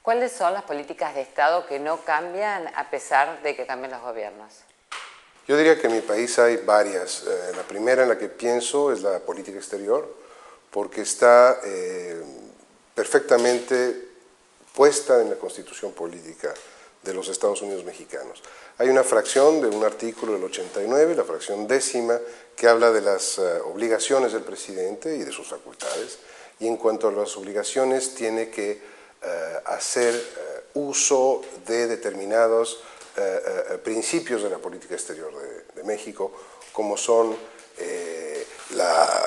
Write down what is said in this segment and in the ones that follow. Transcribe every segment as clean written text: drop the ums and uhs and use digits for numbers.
¿Cuáles son las políticas de Estado que no cambian a pesar de que cambien los gobiernos? Yo diría que en mi país hay varias. La primera en la que pienso es la política exterior, porque está perfectamente puesta en la Constitución política de los Estados Unidos mexicanos. Hay una fracción de un artículo del 89, la fracción 10ª, que habla de las obligaciones del presidente y de sus facultades, y en cuanto a las obligaciones tiene que hacer uso de determinados principios de la política exterior de México, como son la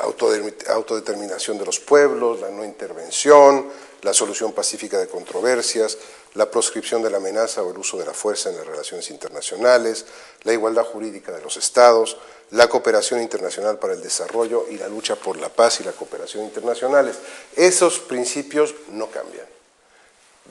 autodeterminación de los pueblos, la no intervención, la solución pacífica de controversias, la proscripción de la amenaza o el uso de la fuerza en las relaciones internacionales, la igualdad jurídica de los estados, la cooperación internacional para el desarrollo y la lucha por la paz y la cooperación internacionales. Esos principios no cambian.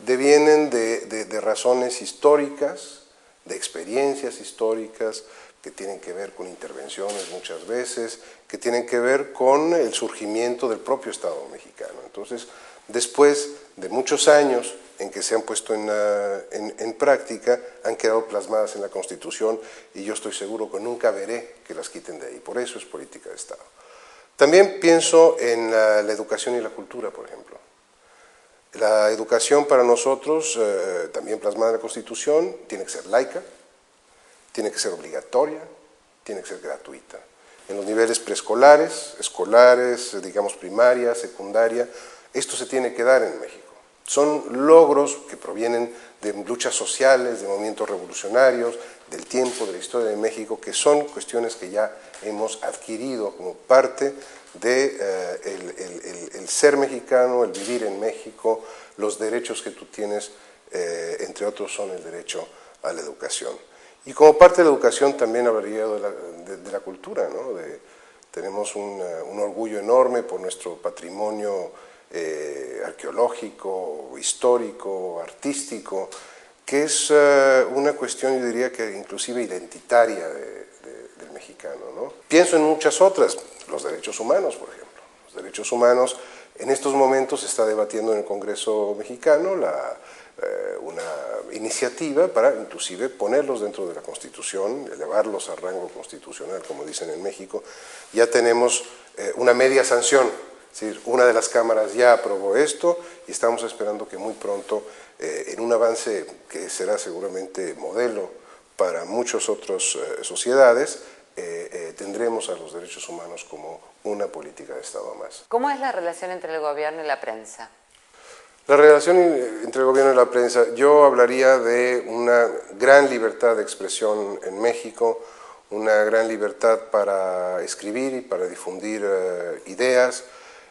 Devienen de razones históricas, de experiencias históricas que tienen que ver con intervenciones muchas veces, que tienen que ver con el surgimiento del propio Estado mexicano. Entonces, después de muchos años en que se han puesto en práctica, han quedado plasmadas en la Constitución y yo estoy seguro que nunca veré que las quiten de ahí. Por eso es política de Estado. También pienso en la educación y la cultura, por ejemplo. La educación para nosotros, también plasmada en la Constitución, tiene que ser laica, tiene que ser obligatoria, tiene que ser gratuita. En los niveles preescolares, escolares, digamos primaria, secundaria, esto se tiene que dar en México. Son logros que provienen de luchas sociales, de movimientos revolucionarios, del tiempo, de la historia de México, que son cuestiones que ya hemos adquirido como parte de el ser mexicano, el vivir en México, los derechos que tú tienes, entre otros son el derecho a la educación. Y como parte de la educación también hablaría de la cultura, ¿no? Tenemos un orgullo enorme por nuestro patrimonio arqueológico, histórico, artístico, que es una cuestión, yo diría que inclusive identitaria del mexicano, ¿no? Pienso en muchas otras, los derechos humanos, por ejemplo. Los derechos humanos en estos momentos se está debatiendo en el Congreso mexicano una iniciativa para inclusive ponerlos dentro de la Constitución, elevarlos a rango constitucional, como dicen en México. Ya tenemos una media sanción, es decir, una de las cámaras ya aprobó esto y estamos esperando que muy pronto, en un avance que será seguramente modelo para muchas otras sociedades, tendremos a los derechos humanos como una política de Estado más. ¿Cómo es la relación entre el gobierno y la prensa? La relación entre el gobierno y la prensa, yo hablaría de una gran libertad de expresión en México, una gran libertad para escribir y para difundir ideas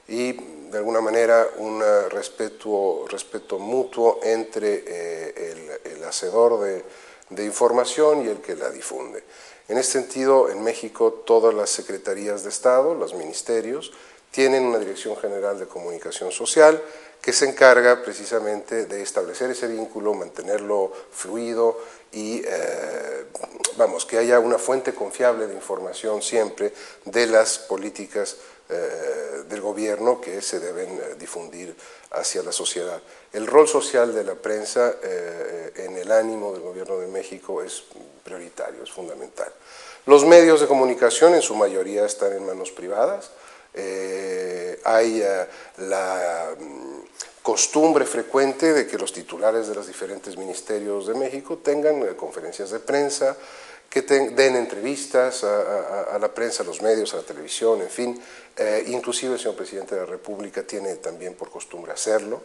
y de alguna manera un respeto mutuo entre el hacedor de información y el que la difunde. En este sentido, en México todas las secretarías de Estado, los ministerios, tienen una Dirección General de Comunicación Social que se encarga precisamente de establecer ese vínculo, mantenerlo fluido y, que haya una fuente confiable de información siempre de las políticas del gobierno que se deben difundir hacia la sociedad. El rol social de la prensa en el ánimo del gobierno de México es prioritario, es fundamental. Los medios de comunicación en su mayoría están en manos privadas. Hay la costumbre frecuente de que los titulares de los diferentes ministerios de México tengan conferencias de prensa, que den entrevistas a la prensa, a los medios, a la televisión, en fin. Inclusive el señor presidente de la República tiene también por costumbre hacerlo.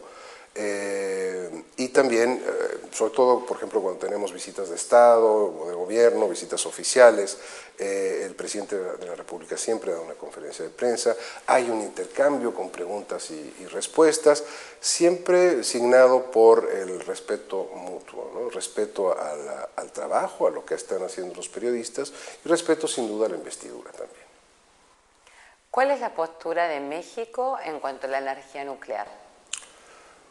Y también, sobre todo, por ejemplo, cuando tenemos visitas de Estado o de gobierno, visitas oficiales, el presidente de la República siempre da una conferencia de prensa, hay un intercambio con preguntas y respuestas, siempre signado por el respeto mutuo, ¿no? Respeto al trabajo, a lo que están haciendo los periodistas y respeto sin duda a la investidura también. ¿Cuál es la postura de México en cuanto a la energía nuclear?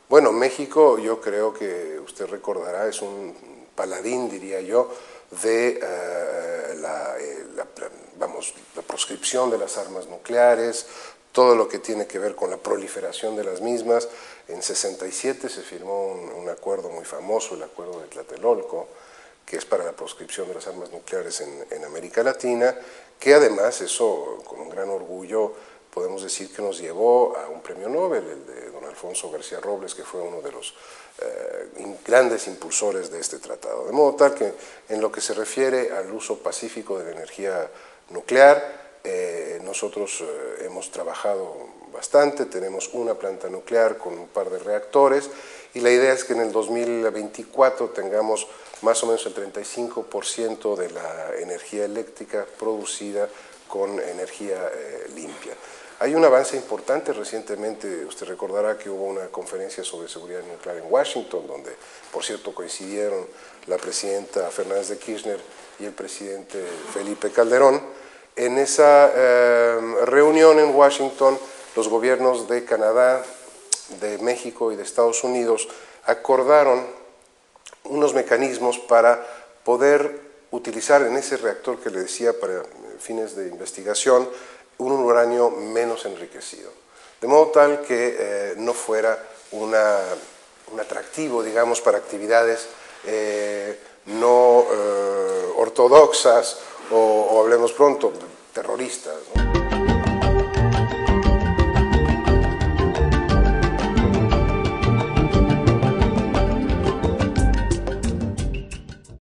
Bueno, México, yo creo que usted recordará, es un paladín, diría yo, de la proscripción de las armas nucleares, todo lo que tiene que ver con la proliferación de las mismas. En 67 se firmó un acuerdo muy famoso, el Acuerdo de Tlatelolco, que es para la proscripción de las armas nucleares en América Latina, que además, eso con un gran orgullo, podemos decir que nos llevó a un premio Nobel, el de don Alfonso García Robles, que fue uno de los grandes impulsores de este tratado. De modo tal que en lo que se refiere al uso pacífico de la energía nuclear, nosotros hemos trabajado bastante, tenemos una planta nuclear con un par de reactores y la idea es que en el 2024 tengamos más o menos el 35% de la energía eléctrica producida con energía limpia. Hay un avance importante recientemente, usted recordará que hubo una conferencia sobre seguridad nuclear en Washington, donde por cierto coincidieron la presidenta Fernández de Kirchner y el presidente Felipe Calderón. En esa reunión en Washington, los gobiernos de Canadá, de México y de Estados Unidos acordaron unos mecanismos para poder utilizar en ese reactor que le decía para fines de investigación un uranio menos enriquecido, de modo tal que no fuera un atractivo, digamos, para actividades no ortodoxas o hablemos pronto, terroristas, ¿no?